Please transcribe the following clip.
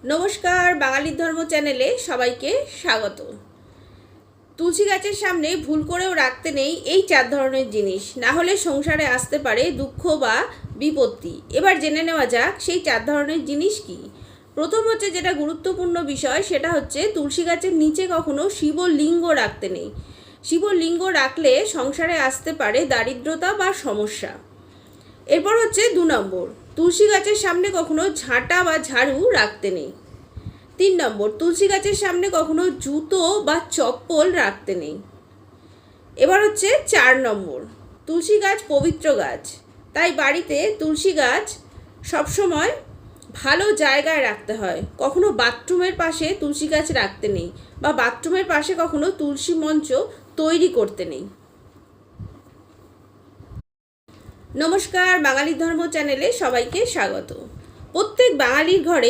নমস্কার, বাঙালির ধর্ম চ্যানেলে সবাইকে স্বাগত। তুলসী গাছের সামনে ভুল করেও রাখতে নেই এই 4 ধরনের জিনিস, না হলে সংসারে আসতে পারে দুঃখ বা বিপত্তি। এবার জেনে নেওয়া যাক সেই 4 ধরনের জিনিস কি। প্রথম হচ্ছে, যেটা গুরুত্বপূর্ণ বিষয়, সেটা হচ্ছে তুলসী গাছের নিচে কখনো শিবলিঙ্গ রাখতে নেই। শিবলিঙ্গ রাখলে সংসারে আসতে পারে দারিদ্রতা বা সমস্যা। এরপর হচ্ছে 2 নম্বর, তুলসী গাছের সামনে কখনো ঝাঁটা বা ঝাড়ু রাখতে নেই। 3 নম্বর, তুলসী গাছের সামনে কখনো জুতো বা চপ্পল রাখতে নেই। এবার হচ্ছে 4 নম্বর, তুলসী গাছ পবিত্র গাছ, তাই বাড়িতে তুলসী গাছ সবসময় ভালো জায়গায় রাখতে হয়। কখনো বাথরুমের পাশে তুলসী গাছ রাখতে নেই, বা বাথরুমের পাশে কখনো তুলসী মঞ্চ তৈরি করতে নেই। নমস্কার, বাঙালির ধর্ম চ্যানেলে সবাইকে স্বাগত। প্রত্যেক বাঙালির ঘরে